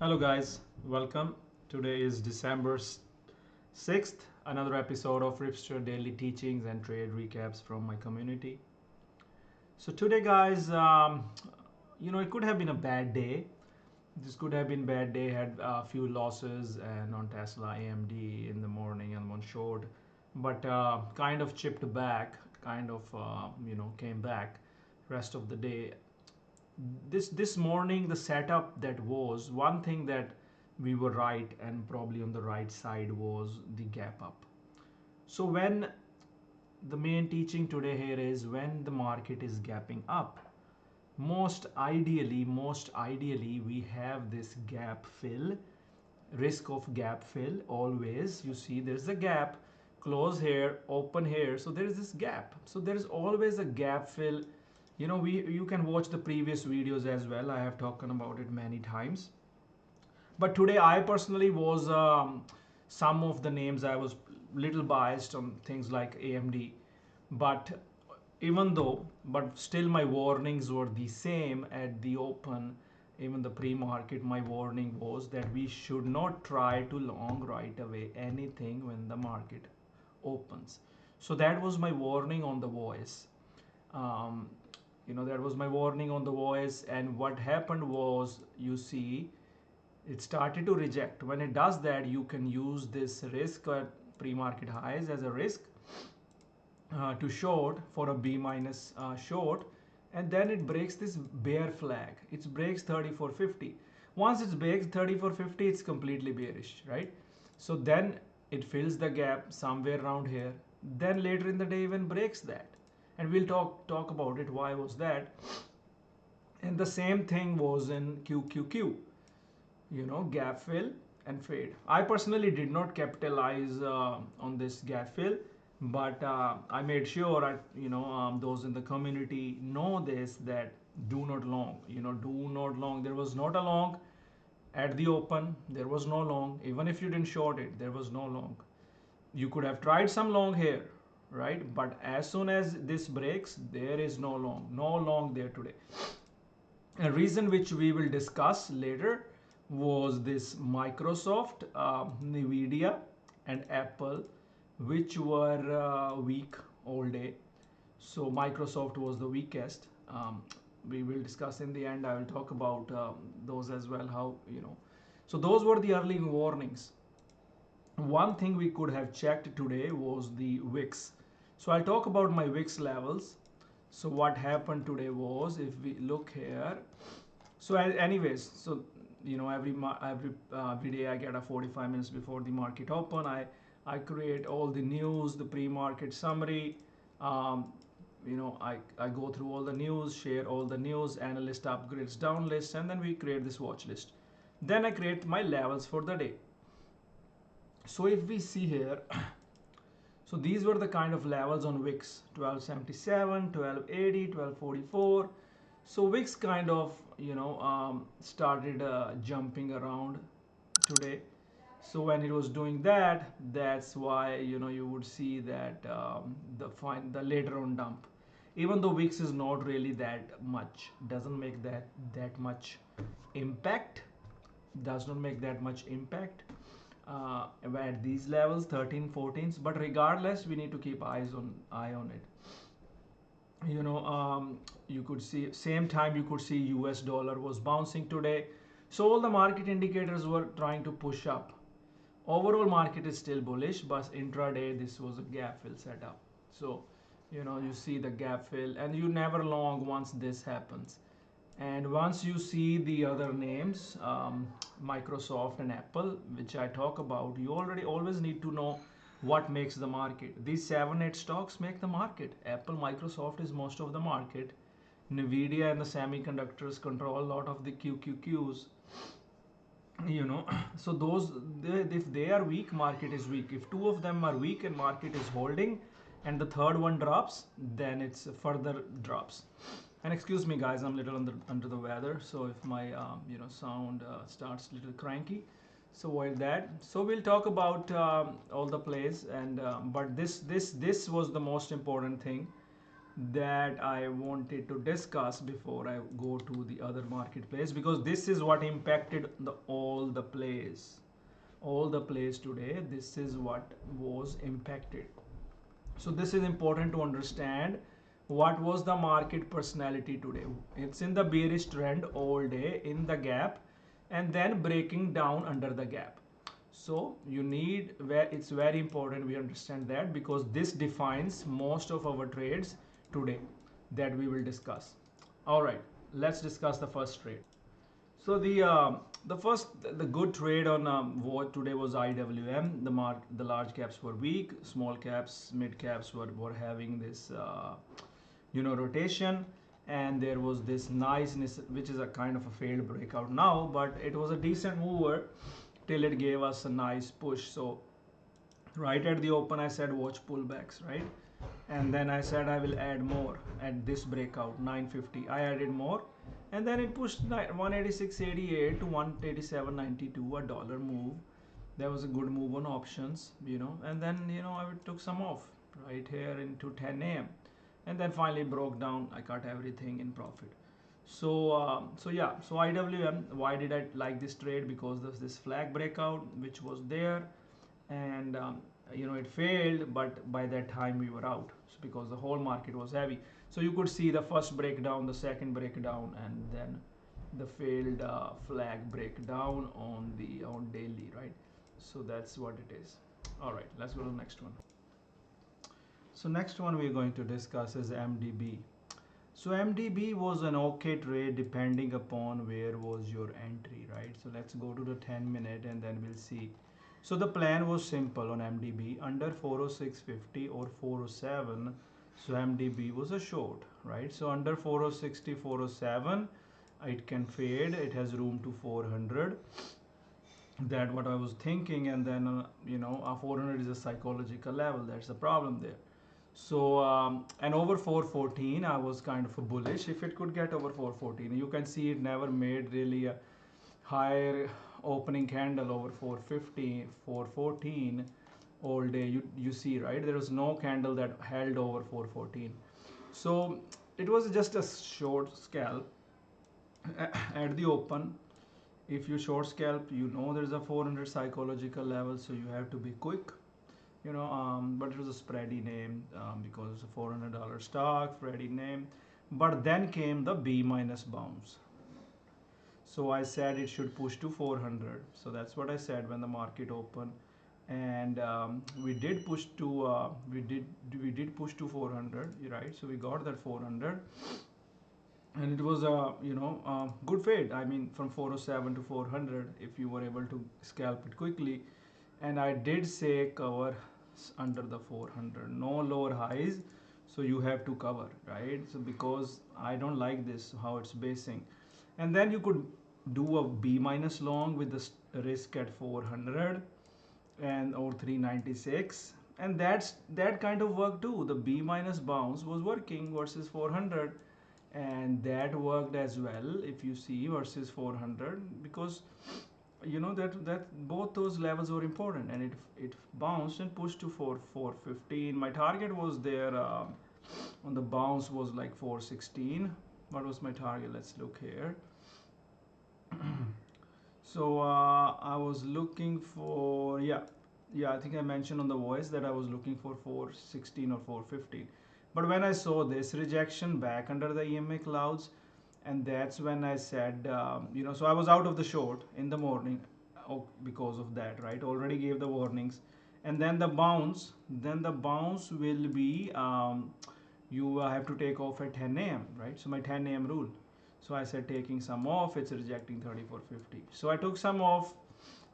Hello guys, welcome. Today is December 6th, another episode of Ripster daily teachings and trade recaps from my community. So today guys, it could have been a bad day. This could have been bad day, had a few losses and on Tesla, AMD in the morning and one short, but kind of chipped back, came back rest of the day. This morning the setup that was one thing that we were right and probably on the right side was the gap up. So when the main teaching today here is when the market is gapping up, most ideally we have this gap fill, risk of gap fill. Always you see there's a gap, close here, open here, so there is this gap, so there is always a gap fill. You can watch the previous videos as well. I have talked about it many times, but today I personally was some of the names I was little biased on things like AMD, but but still my warnings were the same at the open. Even the pre-market, my warning was that we should not try to long right away anything when the market opens. So that was my warning on the voice. um, that was my warning on the voice, and what happened was, you see, it started to reject. When it does that, you can use this risk at pre-market highs as a risk to short for a B minus short, and then it breaks this bear flag. It breaks 3450. Once it breaks 3450, it's completely bearish, right? So then it fills the gap somewhere around here, then later in the day even breaks that, and we'll talk about it. Why was that? And the same thing was in QQQ, gap fill and fade. I personally did not capitalize on this gap fill, but I made sure those in the community know this, that do not long, do not long. There was not a long at the open, there was no long. Even if you didn't short it, there was no long. You could have tried some long here, right? But as soon as this breaks, there is no long there today. A reason which we will discuss later was this Microsoft, NVDA and Apple, which were weak all day. So Microsoft was the weakest. We will discuss in the end. I will talk about those as well, how, so those were the early warnings. One thing we could have checked today was the VIX. So I'll talk about my VIX levels. So what happened today was, if we look here, so anyways, so every day I get a 45 minutes before the market open. I create all the news, the pre-market summary. I go through all the news, share all the news, analyst upgrades, down list, and then we create this watch list. Then I create my levels for the day. So if we see here, so these were the kind of levels on VIX: 1277, 1280, 1244. So VIX kind of started jumping around today. So when it was doing that, that's why you would see that the later on dump. Even though VIX is not really that much, doesn't make that much impact, does not make that much impact at these levels, 13 14s, but regardless we need to keep eye on it. You could see same time, you could see US dollar was bouncing today. So all the market indicators were trying to push up. Overall market is still bullish, but intraday this was a gap fill setup. So you see the gap fill, and you never long once this happens. And once you see the other names, Microsoft and Apple, which I talk about, you always need to know what makes the market. These 7-8 stocks make the market. Apple, Microsoft is most of the market. NVDA and the semiconductors control a lot of the QQQs. So if they are weak, market is weak. If two of them are weak and market is holding, and the third one drops, then it's further drops. And excuse me guys, I'm a little under the weather, so if my sound starts a little cranky, so avoid that. So we'll talk about all the plays, and but this was the most important thing that I wanted to discuss before I go to the other marketplace, because this is what impacted all the plays today. This is what was impacted. So this is important to understand what was the market personality today. It's in the bearish trend all day in the gap, and then breaking down under the gap. So you need, it's very important we understand that, because this defines most of our trades today that we will discuss. All right, let's discuss the first trade. So the good trade on what today was IWM. The large caps were weak, small caps, mid caps were having this rotation, and there was this niceness, which is a kind of a failed breakout now, but it was a decent mover till it gave us a nice push. So right at the open I said watch pullbacks, right? And then I said I will add more at this breakout 950. I added more, and then it pushed 186.88 to 187.92, a dollar move. That was a good move on options, and then I took some off right here into 10 a.m. and then finally broke down. I cut everything in profit. So so IWM, why did I like this trade? Because there's this flag breakout which was there, and it failed, but by that time we were out, because the whole market was heavy. So you could see the first breakdown, the second breakdown, and then the failed flag breakdown on daily, right? So that's what it is. All right, let's go to the next one. So next one we're going to discuss is MDB. So MDB was an okay trade depending upon where was your entry, right? So let's go to the 10-minute and then we'll see. So the plan was simple on MDB, under 406.50 or 407. So MDB was a short, right? So under 406.60, 407, it can fade. It has room to 400. That what I was thinking, and then 400 is a psychological level. That's the problem there. So and over 414 I was kind of bullish if it could get over 414. You can see it never made really a higher opening candle over 450, 414 all day. You see, right, there was no candle that held over 414. So it was just a short scalp at the open. If you short scalp, there's a 400 psychological level, so you have to be quick. But it was a spready name, because it's a $400 stock, spready name. But then came the B minus bounce. So I said it should push to 400. So that's what I said when the market opened, and we did push to we did push to 400, right? So we got that 400, and it was a good fade. I mean, from 407 to 400, if you were able to scalp it quickly. And I did say cover under the 400, no lower highs, so you have to cover, right? So because I don't like this how it's basing. And then you could do a B minus long with the risk at 400 and or 396, and that kind of work too. The B minus bounce was working versus 400, and that worked as well, if you see, versus 400, because that both those levels were important, and it bounced and pushed to 415. My target was there on the bounce was like 416. What was my target? Let's look here. So I was looking for, I think I mentioned on the voice that I was looking for 416 or 415. But when I saw this rejection back under the EMA Clouds, and that's when I said, so I was out of the short in the morning because of that, right? Already gave the warnings. And then the bounce will be, you have to take off at 10 a.m., right? So my 10 a.m. rule. So I said taking some off, it's rejecting 3450. So I took some off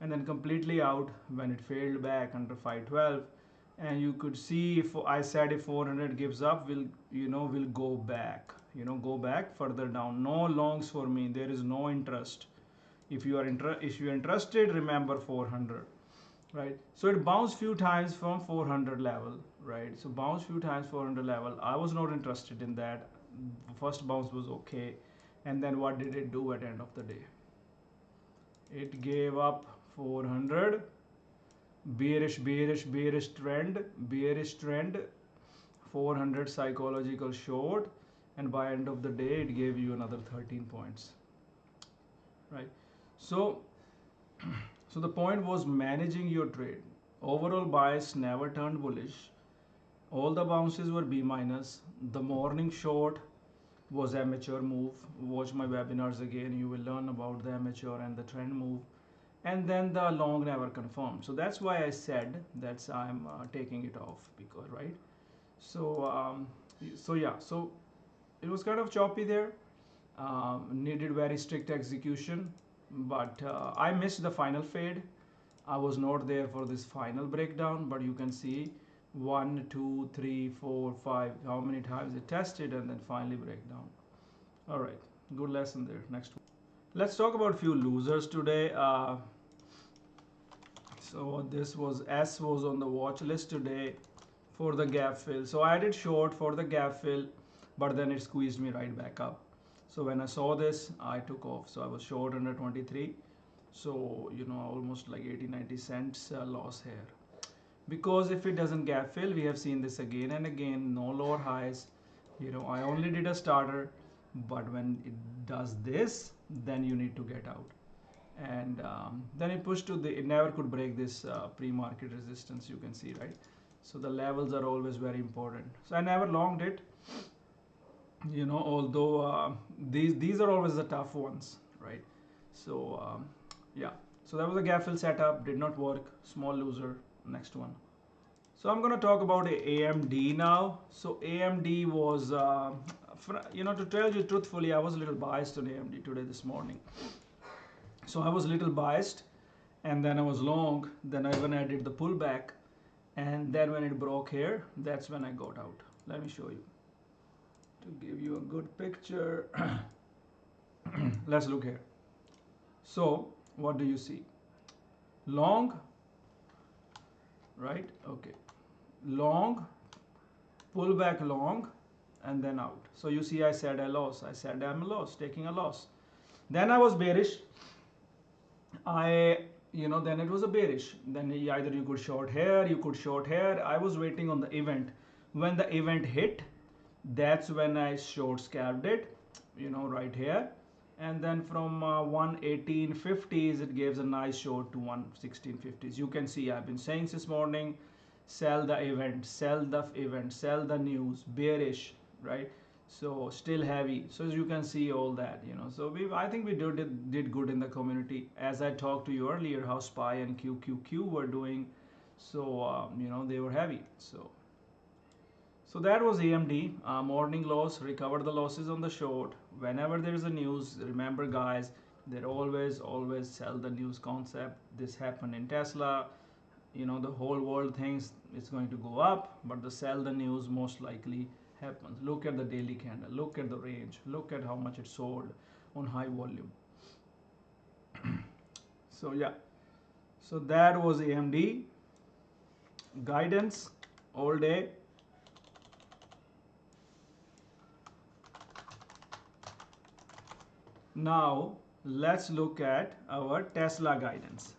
and then completely out when it failed back under 512. And you could see, if I said if 400 gives up, we'll go back, go back further down. No longs for me. There is no interest. If you're interested, remember 400, right? So it bounced few times from 400 level, right? So bounced few times 400 level. I was not interested in that. First bounce was okay, and then what did it do at the end of the day? It gave up 400. Bearish trend, 400 psychological short, and by end of the day it gave you another 13 points, right? So so the point was managing your trade. Overall bias never turned bullish. All the bounces were B minus. The morning short was amateur move. Watch my webinars again, you will learn about the amateur and the trend move. And then the long never confirmed. So that's why I said that's I'm taking it off, because right. So yeah, so it was kind of choppy there. Needed very strict execution, but I missed the final fade. I was not there for this final breakdown, but you can see 1, 2, 3, 4, 5, how many times it tested and then finally breakdown. All right, good lesson there. Next one. Let's talk about few losers today. So this was S was on the watch list today for the gap fill. So I did short for the gap fill, but then it squeezed me right back up. So when I saw this, I took off. So I was short under 23. So, you know, almost like 80-90 cents loss here. Because if it doesn't gap fill, we have seen this again and again, no lower highs. You know, I only did a starter, but when it does this, then you need to get out. And then it pushed to it never could break this pre-market resistance, you can see, right? So the levels are always very important. So I never longed it, you know, although these are always the tough ones, right? So yeah, so that was a gap fill setup, did not work, small loser. Next one. So I'm going to talk about AMD now. So AMD was, you know, to tell you truthfully, I was a little biased on AMD today this morning. So I was a little biased, and then I was long, then I even added the pullback, and then when it broke here, that's when I got out. Let me show you to give you a good picture. Let's look here. So what do you see? Long, right? Okay, long, pullback long, and then out. So you see I said I lost. I said I'm a loss, taking a loss. Then I was bearish. Then it was a bearish. Then either you could short here, you could short here. I was waiting on the event. When the event hit, that's when I short scalped it, you know, right here. And then from 118.50s, it gives a nice short to 116.50s. You can see I've been saying since morning, sell the event, sell the event, sell the news, bearish, right? So still heavy. So as you can see all that, you know. So I think we did good in the community. As I talked to you earlier, how SPY and QQQ were doing. So you know, they were heavy. So that was AMD, morning loss, recovered the losses on the short. Whenever there is a news, remember guys, they always sell the news concept. This happened in Tesla. You know, the whole world thinks it's going to go up, but the sell the news most likely happens. Look at the daily candle, look at the range, look at how much it sold on high volume. So yeah, so that was AMD guidance all day. Now let's look at our Tesla guidance.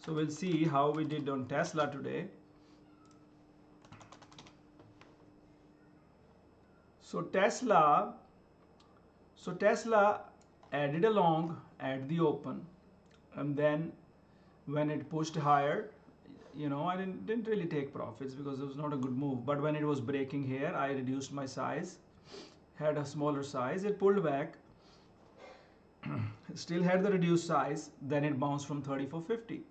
So we'll see how we did on Tesla today. So Tesla added a long at the open, and then when it pushed higher, you know, I didn't really take profits because it was not a good move. But when it was breaking here, I reduced my size, had a smaller size, it pulled back, still had the reduced size, then it bounced from 34.50,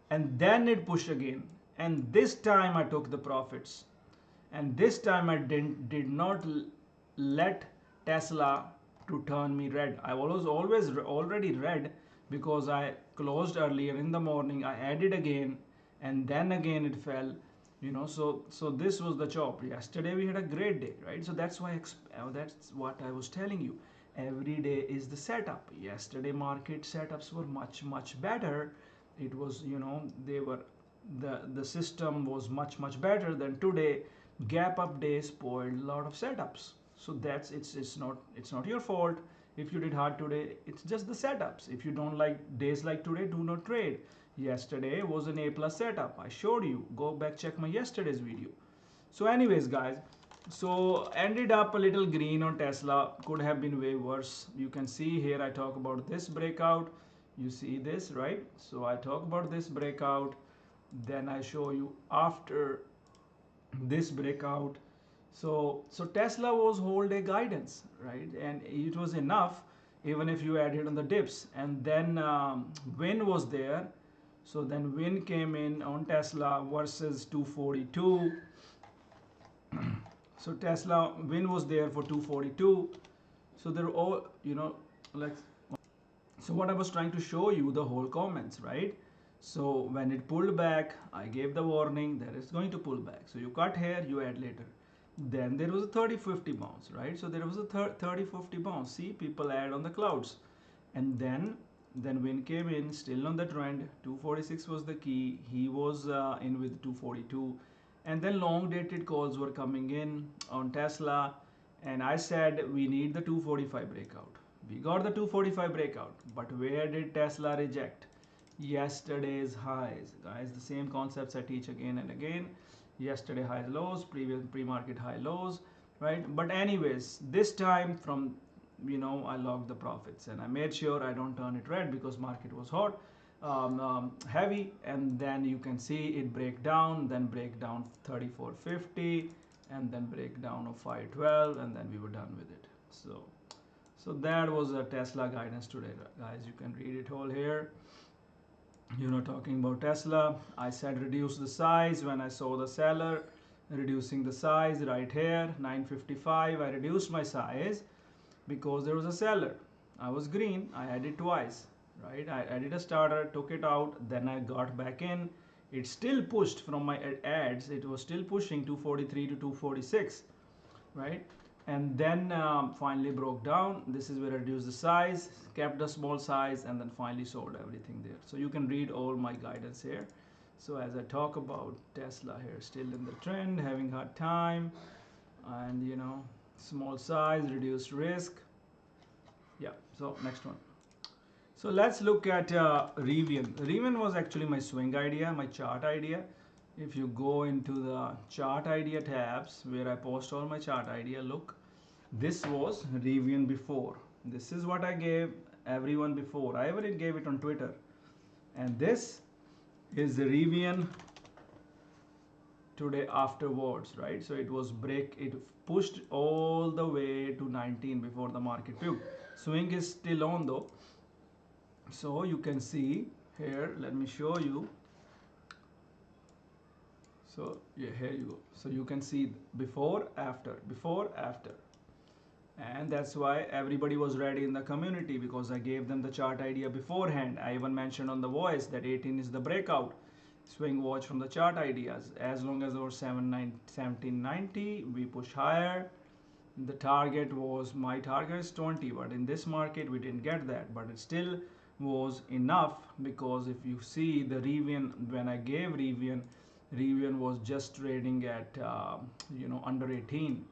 and then it pushed again, and this time I took the profits, and this time I did not let Tesla to turn me red. I was always already red because I closed earlier in the morning, I added again, and then again it fell, you know. So this was the chop. Yesterday we had a great day, right? So that's why that's what I was telling you. Every day is the setup. Yesterday market setups were much better. It was, you know, they were, the system was much better than today. Gap up day spoiled a lot of setups. So that's it's not your fault if you did hard today. It's just the setups. If you don't like days like today, do not trade. Yesterday was an A+ setup. I showed you. Go back, check my yesterday's video. So anyways guys, So ended up a little green on Tesla, could have been way worse. You can see here I talk about this breakout. You see this, right? So I talk about this breakout, then I show you after this breakout. So Tesla was whole day guidance, right? And it was enough even if you added on the dips. And then Win was there. So then Win came in on Tesla versus 242. So Tesla Win was there for 242. So they're all, like, so what I was trying to show you, the whole comments, right? So when it pulled back, I gave the warning that it's going to pull back. So you cut here, you add later. Then there was a 30-50 bounce, right? So there was a 30-50 bounce. See, people add on the clouds. And then Win came in, still on the trend. 246 was the key. He was in with 242. And then long dated calls were coming in on Tesla. And I said, we need the 245 breakout. We got the 245 breakout. But where did Tesla reject? Yesterday's highs. Guys, the same concepts I teach again and again. Yesterday highs, lows, previous pre-market high lows, right? But anyways, this time from, I logged the profits and I made sure I don't turn it red because market was hot, heavy, and then you can see it break down, then break down 34.50, and then break down of 512, and then we were done with it. So that was a Tesla guidance today, guys. You can read it all here. Talking about Tesla, I said reduce the size when I saw the seller reducing the size right here, 955. I reduced my size because there was a seller. I was green, I added twice, right? I added a starter, took it out, then I got back in. It still pushed from my ads, it was still pushing 243 to 246, right? And then finally broke down. This is where I reduced the size, kept a small size, and then finally sold everything there. So you can read all my guidance here. So as I talk about Tesla here, still in the trend, having hard time, and small size, reduced risk. Yeah, so next one. So let's look at RIVN. RIVN was actually my swing idea, my chart idea. If you go into the chart idea tabs where I post all my chart idea, look, this was RIVN before. This is what I gave everyone before. I even gave it on Twitter. And this is the RIVN today afterwards, right? So it pushed all the way to 19 before the market puked. Swing is still on though. So you can see here, let me show you. So yeah, here you go. So you can see before, after, and that's why everybody was ready in the community, because I gave them the chart idea beforehand. I even mentioned on the voice that 18 is the breakout. Swing watch from the chart ideas. As long as over 1790, we push higher. The target was, my target is 20, but in this market we didn't get that, but it still was enough, because if you see the RIVN, when I gave RIVN was just trading at under 18.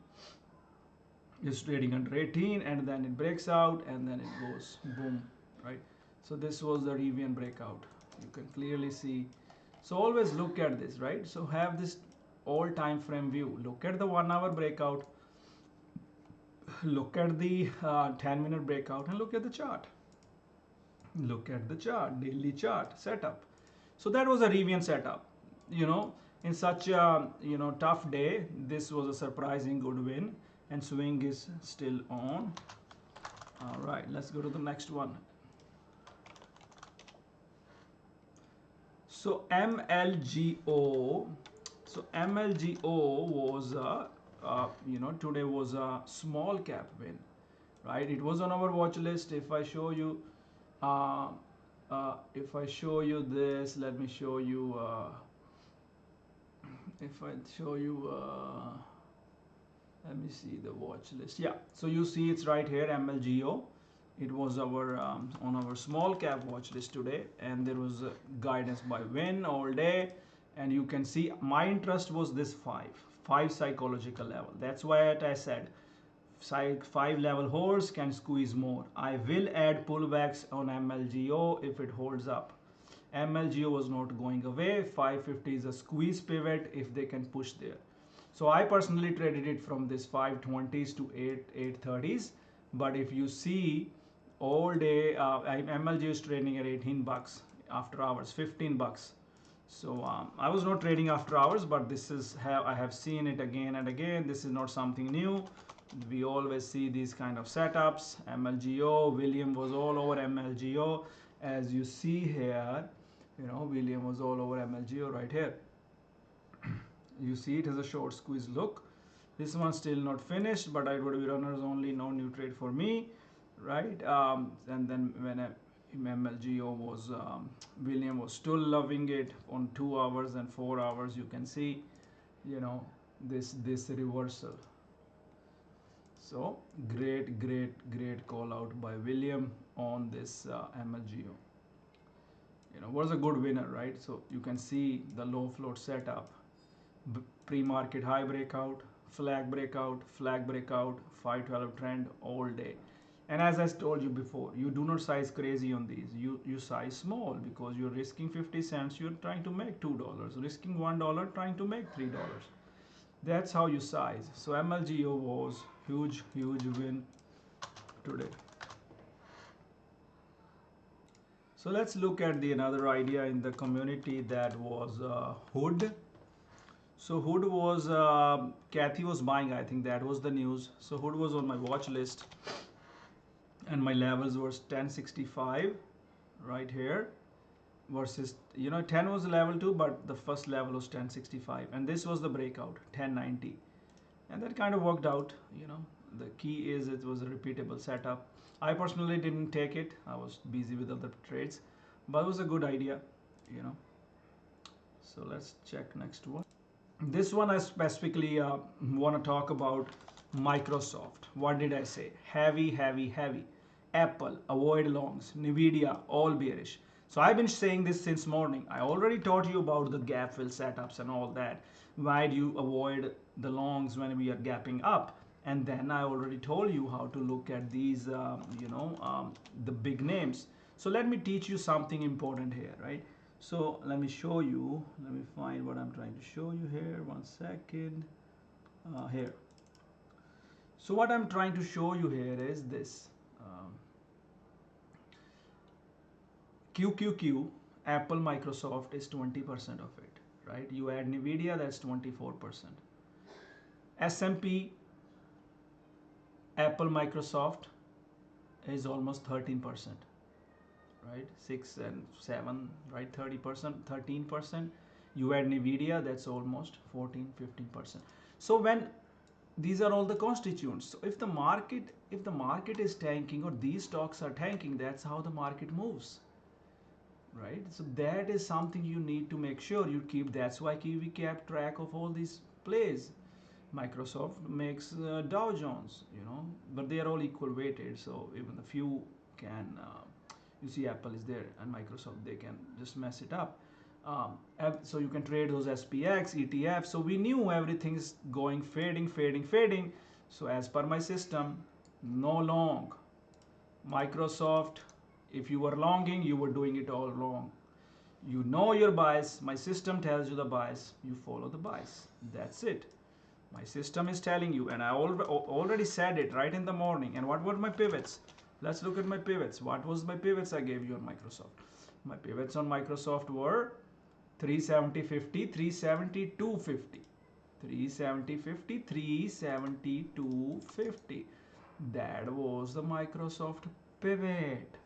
It's trading under 18, and then it breaks out, and then it goes boom, right? So this was the RIVN breakout. You can clearly see. So always look at this, right? So have this all time frame view. Look at the 1 hour breakout, look at the 10-minute breakout, and look at the chart. Look at the chart, daily chart setup. So that was a RIVN setup. In such a tough day, this was a surprising good win, and swing is still on. All right, let's go to the next one. So MLGO. So MLGO was today was a small cap win, right? It was on our watch list. If I show you this, let me show you. If I show you, let me see the watch list. Yeah, so you see it's right here, MLGO. It was our on our small cap watch list today, and there was guidance by Win all day, and you can see my interest was this five psychological level. That's why I said 5 level holds can squeeze more. I will add pullbacks on MLGO if it holds up. MLGO was not going away. 550 is a squeeze pivot if they can push there. So I personally traded it from this 520s to 830s. But if you see all day, MLG is trading at 18 bucks after hours, 15 bucks. So I was not trading after hours, but this is how I have seen it again and again. This is not something new. We always see these kind of setups. MLGO, William was all over MLGO. As you see here, William was all over MLGO right here. You see it as a short squeeze look. This one still not finished, but it would be runners only, no new trade for me, right? And then when MLGO was, William was still loving it on 2 hours and 4 hours. You can see, this reversal. So great call out by William on this MLGO. Was a good winner, right? So you can see the low float setup, pre-market high breakout, flag breakout, 512 trend all day. And as I told you before, you do not size crazy on these. You size small because you're risking 50 cents, you're trying to make $2, risking $1, trying to make $3. That's how you size. So MLGO was huge win today. So let's look at the another idea in the community, that was Hood. So Hood was, Kathy was buying, I think that was the news. So Hood was on my watch list, and my levels were 1065 right here versus, 10 was level 2, but the first level was 1065, and this was the breakout 1090, and that kind of worked out. The key is it was a repeatable setup. I personally didn't take it, I was busy with other trades, but it was a good idea. So let's check next one. This one I specifically want to talk about Microsoft. What did I say? Heavy. Apple, avoid longs. NVDA, all bearish. So I've been saying this since morning. I already taught you about the gap fill setups and all that. Why do you avoid the longs when we are gapping up? And then I already told you how to look at these, the big names. So let me teach you something important here, right? So let me show you, let me find what I'm trying to show you here, 1 second, here. So what I'm trying to show you here is this, QQQ, Apple, Microsoft is 20% of it, right? You add NVIDIA, that's 24%. S&P, Apple, Microsoft is almost 13%. Right, 6 and 7, right, 30%, 13%. You add NVIDIA, that's almost 14-15%. So when these are all the constituents, so if the market is tanking or these stocks are tanking, that's how the market moves, right? So that is something you need to make sure you keep. That's why we kept track of all these plays. Microsoft makes Dow Jones, but they are all equal weighted, so even the few can. You see Apple is there and Microsoft, they can just mess it up. So you can trade those SPX, ETF. So we knew everything is going fading. So as per my system, no long. Microsoft, if you were longing, you were doing it all wrong. You know your bias. My system tells you the bias. You follow the bias. That's it. My system is telling you, and I already said it right in the morning. And what were my pivots? Let's look at my pivots. What was my pivots I gave you on Microsoft? My pivots on Microsoft were 370.50, 370.250. 370.50, 370.250. That was the Microsoft pivot,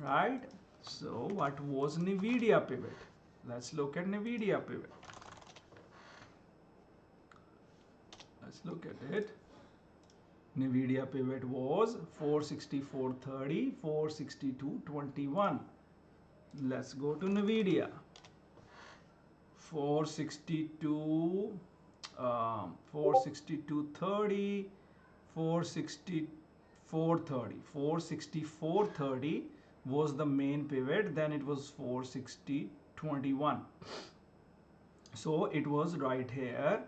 right? So what was NVIDIA pivot? Let's look at NVIDIA pivot. Let's look at it. NVIDIA pivot was 464.30, 462.21. Let's go to NVIDIA. 462, 462.30, 464.30. 464.30 was the main pivot. Then it was 460.21. So it was right here.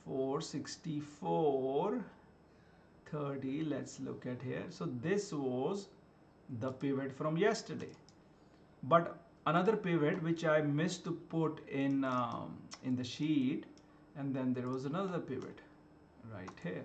464.30. Let's look at here. So this was the pivot from yesterday. But another pivot which I missed to put in the sheet, and then there was another pivot right here.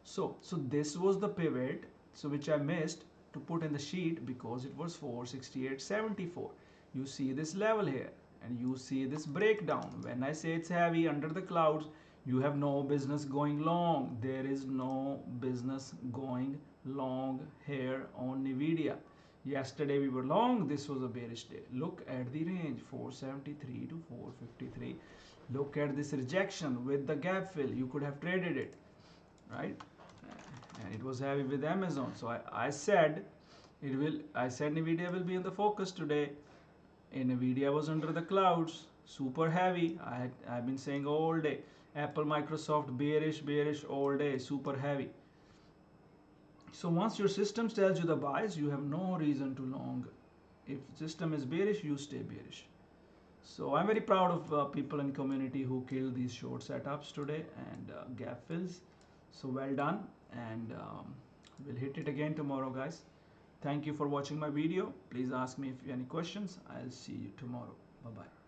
So this was the pivot, so which I missed to put in the sheet because it was 468.74. You see this level here, and you see this breakdown. When I say it's heavy under the clouds, you have no business going long. There is no business going long here on NVIDIA. Yesterday we were long. This was a bearish day. Look at the range, 473 to 453. Look at this rejection with the gap fill. You could have traded it, right? And it was heavy with Amazon. So I said NVIDIA will be in the focus today. And NVIDIA was under the clouds, super heavy. I've been saying all day. Apple, Microsoft, bearish all day, super heavy. So once your system tells you the buys, you have no reason to long. If system is bearish, you stay bearish. So I'm very proud of people in community who killed these short setups today and gap fills. So well done, and we'll hit it again tomorrow, guys. Thank you for watching my video. Please ask me if you have any questions. I'll see you tomorrow. Bye-bye.